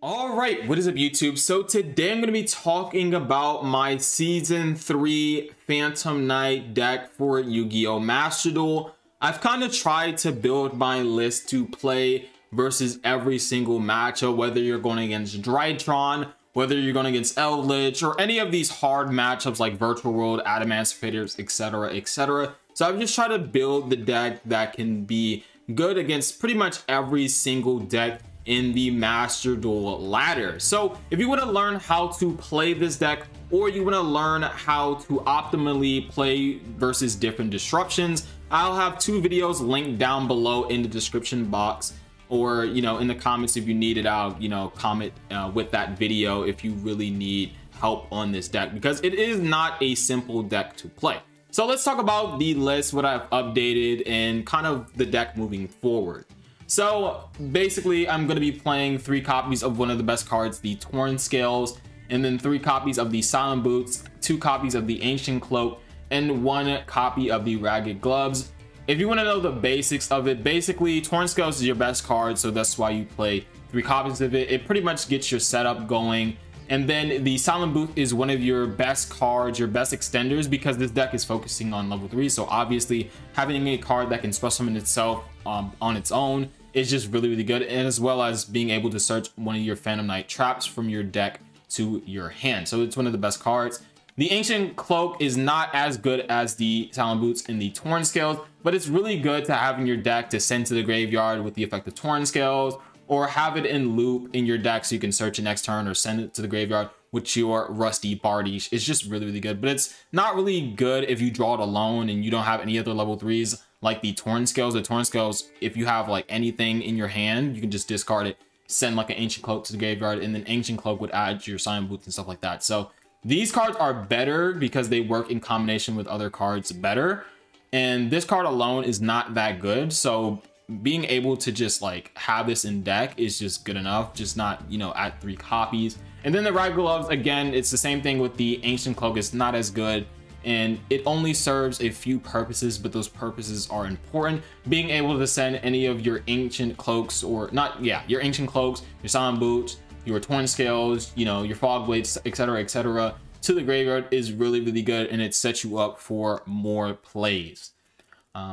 All right, what is up YouTube? So today I'm going to be talking about my Season 3 Phantom Knight deck for Yu-Gi-Oh! Master Duel. I've kind of tried to build my list to play versus every single matchup, whether you're going against Drytron, whether you're going against Eldritch, or any of these hard matchups like Virtual World, Adamantifators, etc, etc. So I've just tried to build the deck that can be good against pretty much every single deck in the Master Duel ladder. So if you want to learn how to play this deck, or you want to learn how to optimally play versus different disruptions, I'll have two videos linked down below in the description box, or in the comments if you need it. I'll comment with that video if you really need help on this deck, because it is not a simple deck to play. So let's talk about the list, what I've updated, and kind of the deck moving forward. So basically, I'm going to be playing 3 copies of one of the best cards, the Torn Scales, and then 3 copies of the Silent Boots, 2 copies of the Ancient Cloak, and 1 copy of the Ragged Gloves. If you want to know the basics of it, basically Torn Scales is your best card, so that's why you play 3 copies of it. It pretty much gets your setup going. And then the Silent Boot is one of your best cards, your best extenders, because this deck is focusing on level 3. So obviously having a card that can special summon itself on its own is just really good, and as well as being able to search one of your Phantom Knight traps from your deck to your hand. So it's one of the best cards. The Ancient Cloak is not as good as the Silent Boots and the Torn Scales, but it's really good to have in your deck to send to the graveyard with the effect of Torn Scales, or have it in loop in your deck so you can search it next turn or send it to the graveyard with your Rusty Bardiche. It's just really good, but it's not really good if you draw it alone and you don't have any other level 3s like the Torn Scales. The Torn Scales, if you have like anything in your hand, you can just discard it, send like an Ancient Cloak to the graveyard, and then Ancient Cloak would add to your Silent Boots and stuff like that. So these cards are better because they work in combination with other cards better, and this card alone is not that good. So being able to just like have this in deck is just good enough, just not at 3 copies. And then the Ragged Gloves, again, it's the same thing with the Ancient Cloak. It's not as good, and it only serves a few purposes, but those purposes are important. Being able to send any of your Ancient Cloaks, or not, your Ancient Cloaks, your Silent Boots, your Torn Scales, your Fog Blades, etc to the graveyard is really good, and it sets you up for more plays.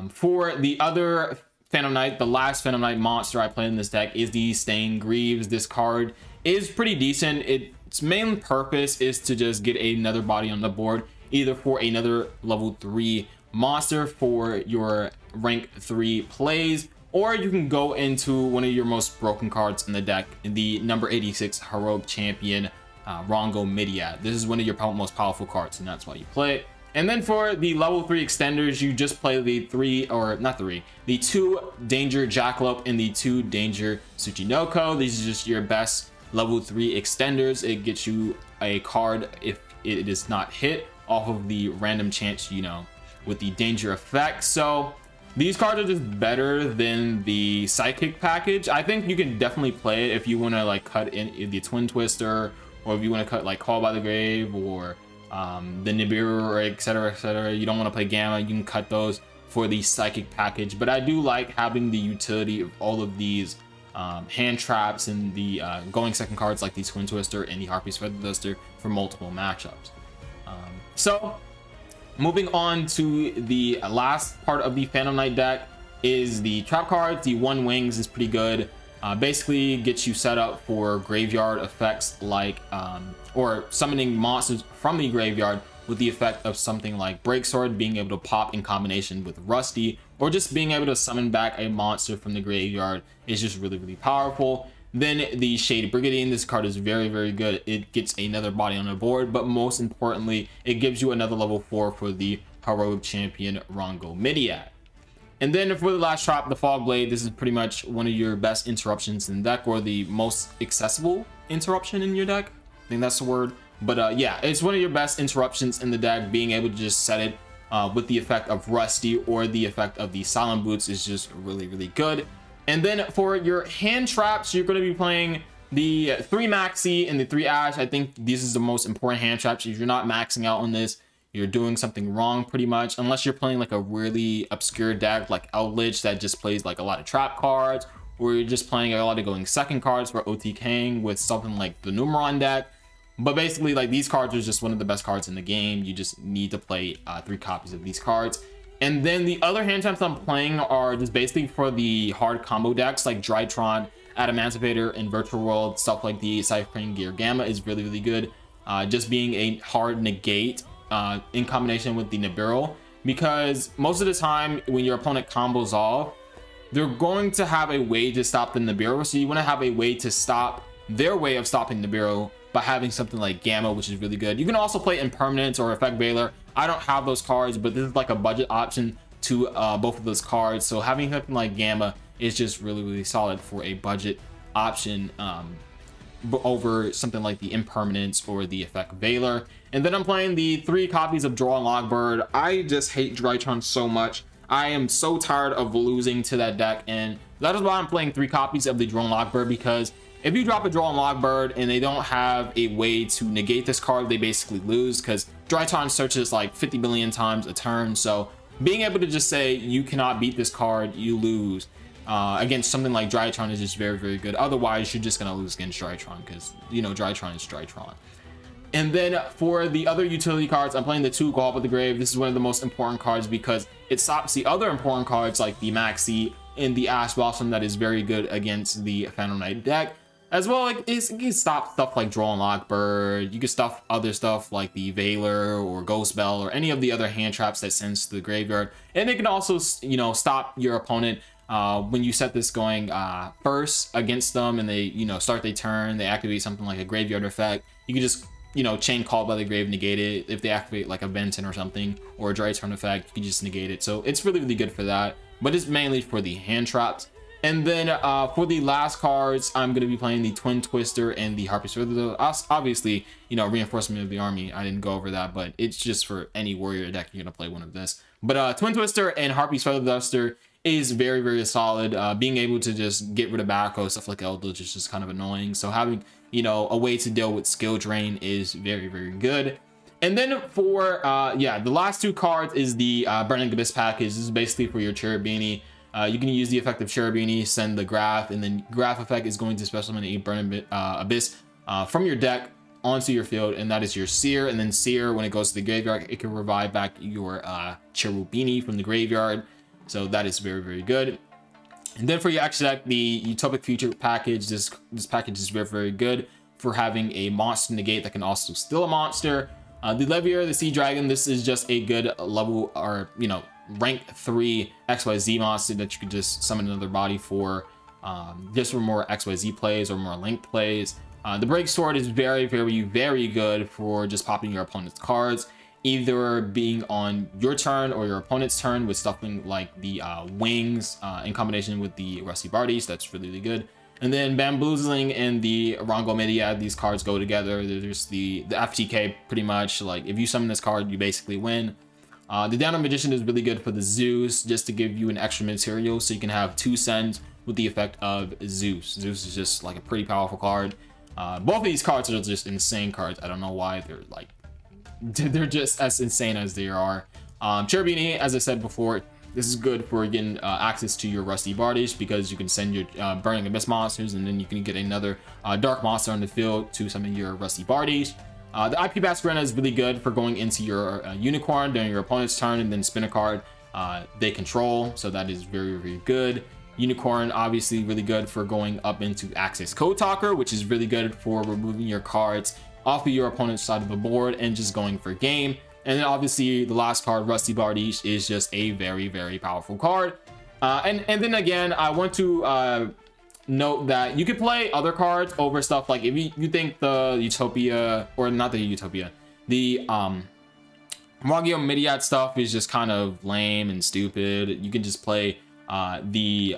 For the other Phantom Knight, the last Phantom Knight monster I played in this deck is the Stained Greaves. This card is pretty decent. Its main purpose is to just get another body on the board, either for another level 3 monster for your rank 3 plays, or you can go into one of your most broken cards in the deck, the number 86 Heroic Champion, Rongo Midiat. This is one of your most powerful cards, and that's why you play it. And then for the level 3 extenders, you just play the 2 Danger Jackalope and the 2 Danger Tsuchinoko. These are just your best level 3 extenders. It gets you a card if it is not hit off of the random chance, with the danger effect. So these cards are just better than the Psychic package. I think you can definitely play it if you want to like cut in the Twin Twister, or if you want to cut like Call by the Grave, or the Nibiru, or etc. You don't want to play Gamma, you can cut those for the Psychic package. But I do like having the utility of all of these hand traps and the going second cards like the Twin Twister and the Harpy's Feather Duster for multiple matchups. So moving on to the last part of the Phantom Knight deck is the trap cards. The One Wings is pretty good. Basically gets you set up for graveyard effects like or summoning monsters from the graveyard with the effect of something like Breaksword being able to pop in combination with Rusty, or just being able to summon back a monster from the graveyard is just really powerful. Then the Shade Brigandine, this card is very good. It gets another body on the board, but most importantly, it gives you another level 4 for the Heroic Champion Rongo Midiat. And then for the last trap, the Fog Blade, this is pretty much one of your best interruptions in the deck, or the most accessible interruption in your deck. I think that's the word. But yeah, it's one of your best interruptions in the deck. Being able to just set it with the effect of Rusty or the effect of the Silent Boots is just really good. And then for your hand traps, you're going to be playing the 3 Maxi and the 3 Ash. I think this is the most important hand traps. If you're not maxing out on this, you're doing something wrong pretty much, unless you're playing like a really obscure deck like Eldritch that just plays like a lot of trap cards, or you're just playing a lot of going second cards for OTKing with something like the Numeron deck. But basically, like, these cards are just one of the best cards in the game. You just need to play 3 copies of these cards. And then the other hand traps I'm playing are just basically for the hard combo decks like Drytron, Adamantipator, and Virtual World. Stuff like the Cypher Gear Gamma is really, really good. Just being a hard negate in combination with the Nibiru, because most of the time when your opponent combos off, they're going to have a way to stop the Nibiru. So you want to have a way to stop their way of stopping Nibiru by having something like Gamma, which is really good. You can also play Impermanence or Effect Veiler. I don't have those cards, but this is like a budget option to both of those cards. So having something like Gamma is just really, really solid for a budget option over something like the Impermanence or the Effect Veiler. And then I'm playing the 3 copies of Draw and Lockbird. I just hate Drytron so much. I am so tired of losing to that deck, and that is why I'm playing 3 copies of the Draw and Lockbird, because if you drop a Draw and Lockbird and they don't have a way to negate this card, they basically lose, because Drytron searches like 50 billion times a turn. So being able to just say you cannot beat this card, you lose against something like Drytron is just very, very good. Otherwise, you're just gonna lose against Drytron, because, you know, Drytron is Drytron. And then for the other utility cards, I'm playing the 2 Go Up with the Grave. This is one of the most important cards because it stops the other important cards like the Maxi and the Ash Blossom that is very good against the Phantom Knight deck. As well, like, it can stop stuff like Draw and Lockbird. You can stop other stuff like the Veiler or Ghost Bell or any of the other hand traps that sends to the graveyard. And it can also, you know, stop your opponent when you set this going first against them and they, you know, start their turn, they activate something like a graveyard effect. You can just, you know, chain Called by the Grave, negate it. If they activate like a Benton or something or a Dry Turn effect, you can just negate it. So it's really, really good for that, but it's mainly for the hand traps. And then for the last cards, I'm going to be playing the Twin Twister and the Harpy's Feather. Obviously, you know, Reinforcement of the Army, I didn't go over that, but it's just for any warrior deck, you're going to play one of this. But Twin Twister and Harpy's Feather Duster is very, very solid. Being able to just get rid of Backo, stuff like Eldritch is just kind of annoying. So having, you know, a way to deal with skill drain is very, very good. And then for, yeah, the last 2 cards is the Burning Abyss package. This is basically for your Cherubini. You can use the effect of Cherubini, send the Graph, and then Graph effect is going to special summon a Burning Abyss from your deck onto your field, and that is your Seer. And then Seer, when it goes to the graveyard, it can revive back your Cherubini from the graveyard. So that is very, very good. And then for your extra deck, the Utopic Future package, this package is very, very good for having a monster negate that can also steal a monster. The Levier, the Sea Dragon, this is just a good level, or, you know, rank 3 XYZ monster that you could just summon another body for, just for more XYZ plays or more linked plays. The Break Sword is very, very, very good for just popping your opponent's cards, either being on your turn or your opponent's turn with something like the Wings in combination with the Rusty Bardies. That's really, really good. And then Bamboozling and the Rongo Myriad, these cards go together. There's the FTK, pretty much. Like, if you summon this card, you basically win. The Down Magician is really good for the Zeus, just to give you an extra material, so you can have 2 sends with the effect of Zeus. Zeus is just like a pretty powerful card. Both of these cards are just insane cards. I don't know why they're just as insane as they are. Cherubini, as I said before, this is good for getting access to your Rusty Bardies, because you can send your Burning Abyss monsters, and then you can get another Dark Monster on the field to summon your Rusty Bardies. The IP Masquerena is really good for going into your Unicorn during your opponent's turn and then spin a card they control, so that is very, very good. Unicorn, obviously really good for going up into Access Code Talker, which is really good for removing your cards off of your opponent's side of the board and just going for game. And then obviously the last card, Rusty Bardies, is just a very, very powerful card. And then again, I want to note that you could play other cards over stuff like, if you think the Utopia, or not the Utopia, the Yugioh Myriad stuff is just kind of lame and stupid, you can just play the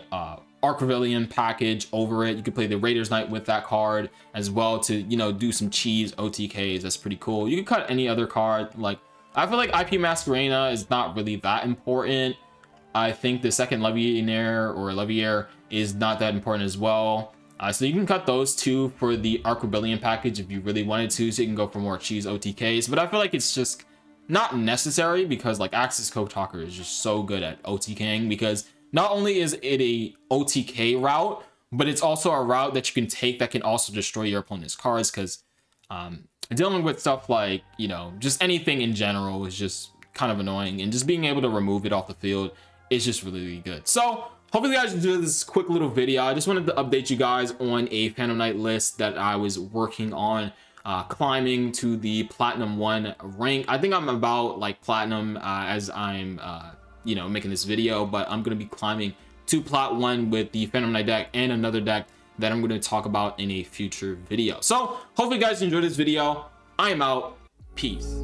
Archivilian package over it. You could play the Raiders Knight with that card as well to, you know, do some cheese OTKs. That's pretty cool. You can cut any other card. Like, I feel like IP Masquerena is not really that important. I think the second Levier is not that important as well. So you can cut those 2 for the Archivilian package if you really wanted to, so you can go for more cheese OTKs. But I feel like it's just not necessary, because like Access Code Talker is just so good at OTKing, because not only is it a OTK route, but it's also a route that you can take that can also destroy your opponent's cards, because dealing with stuff like, you know, just anything in general is just kind of annoying, and just being able to remove it off the field is just really, really good. So hopefully you guys enjoyed this quick little video. I just wanted to update you guys on a Phantom Knight list that I was working on, climbing to the Platinum 1 rank. I think I'm about like Platinum as I'm you know, making this video, but I'm going to be climbing to Plat 1 with the Phantom Knight deck and another deck that I'm going to talk about in a future video. So hopefully you guys enjoyed this video. I am out. Peace.